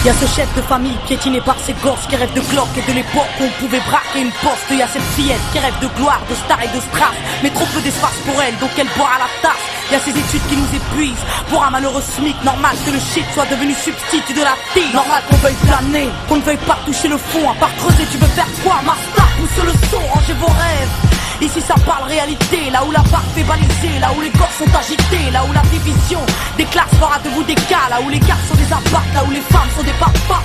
Y'a ce chef de famille piétiné par ses gosses qui rêve de Glock et de l'époque où on pouvait braquer une poste. Y'a cette fillette qui rêve de gloire, de star et de strass, mais trop peu d'espace pour elle, donc elle boit à la tasse. Y'a ces études qui nous épuisent pour un malheureux SMIC. Normal que le shit soit devenu substitut de la fille. Normal qu'on veuille planer, qu'on ne veuille pas toucher le fond. À part creuser, tu veux faire quoi? Master, pousse le son, rangez vos rêves. Ici ça parle réalité, là où la barre fait baliser, là où les corps sont agités, là où la division des classes fera de vous des cas, là où les gars sont des abattes, là où les femmes sont des papas.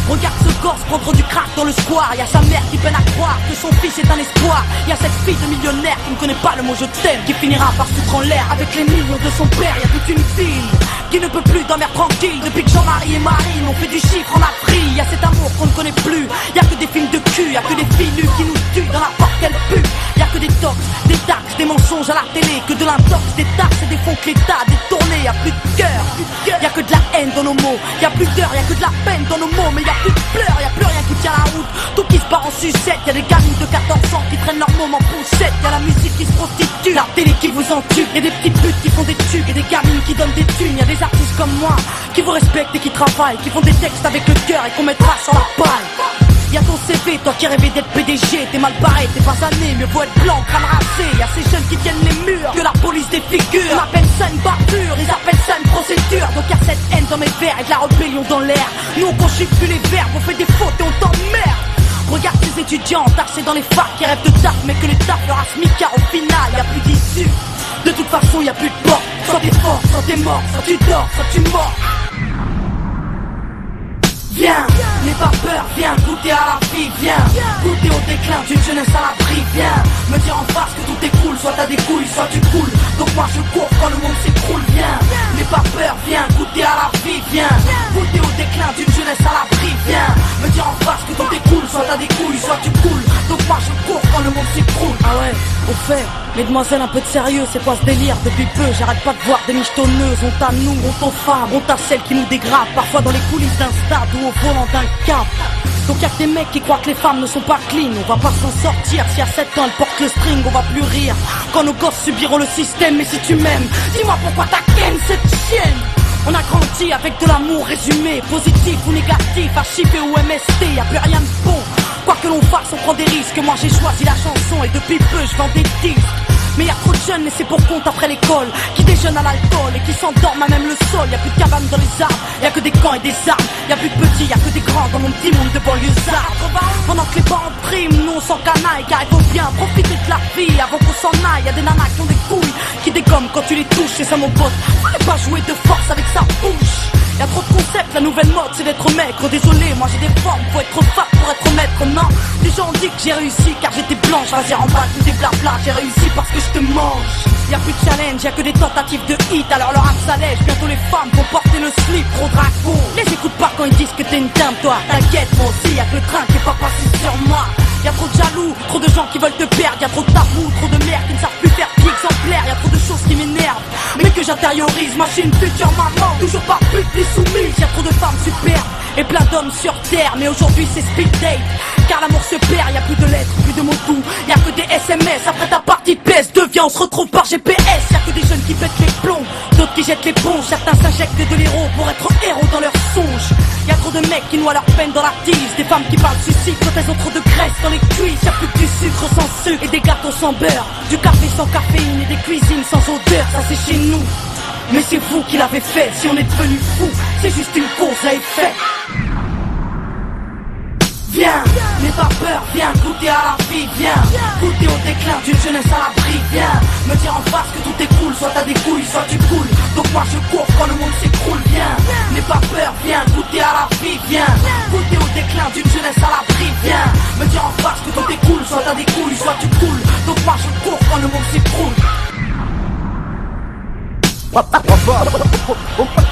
Regarde ce gosse prendre du crack dans le square. Y'a sa mère qui peine à croire que son fils est un espoir. Y'a cette fille de millionnaire qui ne connaît pas le mot je t'aime, qui finira par foutre en l'air avec les millions de son père. Y'a toute une ville qui ne peut plus dormir tranquille depuis que Jean-Marie et Marine ont fait du chiffre en Afrique. Y'a cet amour qu'on ne connaît plus, y'a que des films de cul, y'a que des filles nues qui nous tuent dans la porte qu'elles puent. Y'a que des tox, des taxes, des mensonges à la télé, que de l'intox, des taxes et des fonds que l'État a détournés. Y'a plus de cœur, y'a que de la haine dans nos mots. Y'a plus d'heures, y'a que de la peine dans nos mots. Mais y'a plus de pleurs, y'a plus rien qui tient la route. Tout qui se part en sucette, y'a des gamines de 14 ans qui traînent leur môme en poussette. Y'a la musique qui se prostitue, la télé qui vous entube. Y'a des petites putes qui font des tubes, y'a des gamines qui donnent des thunes. Y'a des artistes comme moi qui vous respectent et qui travaillent, qui font des textes avec le cœur et qu'on mettra sur la paille. Y'a ton CV, toi qui rêvais d'être PDG, t'es mal barré, t'es pas sané, mieux vaut être blanc, crâne rasé. Y'a ces jeunes qui tiennent les murs, que la police défigure. On appelle ça une bavure, ils appellent ça une procédure. Donc y'a cette haine dans mes vers et de la rébellion dans l'air. Nous on conjugue plus les verbes, on fait des fautes et on t'emmerde. Regarde ces étudiants taxés dans les facs qui rêvent de taf, mais que les taf leur a smicard au final, y'a plus d'issue. De toute façon y'a plus de porte, soit t'es fort, soit t'es mort, soit tu dors, soit tu mords. Viens, n'aie pas peur, viens goûter à la vie, viens goûter au déclin d'une jeunesse à l'abri, viens me dire en face que tout écroule, soit t'as des couilles, soit tu coules. Donc moi je cours quand le monde s'écroule, viens, n'aie pas peur, viens goûter à la vie, viens goûter au déclin d'une jeunesse à l'abri, viens me dire en face que tout écroule, soit t'as des couilles, soit tu coules. Donc moi je cours quand le monde s'écroule. Ah ouais, au fait, mesdemoiselles un peu de sérieux, c'est quoi ce délire? Depuis peu, j'arrête pas de voir des michetonneuses, honte à nous, honte aux femmes, honte à celles qui nous dégradent, parfois dans les coulisses d'un stade ou au volant d'un cap. Donc y'a que des mecs qui croient que les femmes ne sont pas clean. On va pas s'en sortir, si à 7 ans elles portent le string, on va plus rire quand nos gosses subiront le système. Mais si tu m'aimes, dis-moi pourquoi t'as ken cette chienne. On a grandi avec de l'amour résumé, positif ou négatif, archivé ou MST, y'a plus rien de bon. Quoi que l'on fasse, on prend des risques. Moi j'ai choisi la chanson et depuis peu je vends des disques. Mais y'a trop de jeunes laissés pour compte après l'école, qui déjeunent à l'alcool et qui s'endorment à même le sol. Y'a plus de cabanes dans les arbres, y'a que des camps et des armes. Y'a plus de petits, y'a que des grands dans mon petit monde de banlieusards. Pendant que les parents priment, nous on s'en canaille, car il faut bien profiter de la vie avant qu'on s'en aille. Y'a des nanas qui ont des couilles, qui dégomment quand tu les touches. Et ça mon pote, fallait pas jouer de force avec sa bouche. Y'a trop de concepts, la nouvelle mode c'est d'être maigre. Désolé, moi j'ai des formes, faut être fat pour être maître. Non, les gens ont dit que j'ai réussi car j'étais blanche. Vas-y remballe tout des blabla, j'ai réussi parce que je te mange. Y'a plus de challenge, y'a que des tentatives de hit. Alors leur âme s'allège, bientôt les femmes vont porter le slip. Trop dragon, les écoute pas quand ils disent que t'es une dame. Toi t'inquiète, moi aussi y'a que le train qui est pas passé sur moi. Y'a trop de jaloux, trop de gens qui veulent te perdre. Y'a trop de tabous, trop de mères qui ne savent plus faire pied exemplaire. Y'a trop de choses qui m'énervent, mais que j'intériorise. Moi je suis une future maman, toujours pas pute ni soumise. Y'a trop de femmes superbes et plein d'hommes sur terre. Mais aujourd'hui c'est speed date, car l'amour se perd. Y'a plus de lettres, plus de mots doux, y'a que des SMS. Après ta partie PS2, viens on se retrouve par GPS. Y'a que des jeunes qui pètent les plombs, d'autres qui jettent l'éponge. Certains s'injectent de l'héros pour être héros dans leurs songes. Y'a trop de mecs qui noient leur peine dans la tise, des femmes qui parlent suicide quand elles ont trop de graisse dans les cuisses. Y'a plus que du sucre sans sucre et des gâteaux sans beurre, du café sans caféine et des cuisines sans odeur. Ça c'est chez nous, mais c'est vous qui l'avez fait. Si on est devenu fou, c'est juste une cause à effet. Viens, n'aie pas peur, viens goûter à la vie, viens goûter au déclin d'une jeunesse à l'abri, viens me dire en face que tout écoule, soit t'as des couilles, soit tu coules. Donc moi je cours quand le monde s'écroule, viens, n'aie pas peur, viens goûter à la vie, viens goûter au déclin d'une jeunesse à l'abri, viens me dire en face que tout écoule, soit t'as des couilles, soit tu coules. Donc moi je cours quand le monde s'écroule.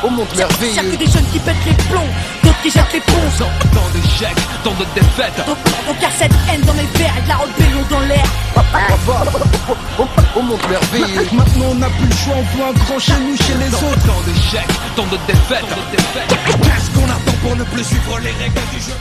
Au monde merveilleux. Y'a que des jeunes qui pètent les plombs, d'autres qui jettent l'éponge. Tant d'échecs, tant de défaites. Donc y'a cette haine dans mes vers et de la rébellion dans l'air. Au monde merveilleux. Maintenant on n'a plus le choix, on voit un grand chez nous, chez les autres. Tant d'échecs, tant de défaites. Qu'est-ce qu'on attend pour ne plus suivre les règles du jeu?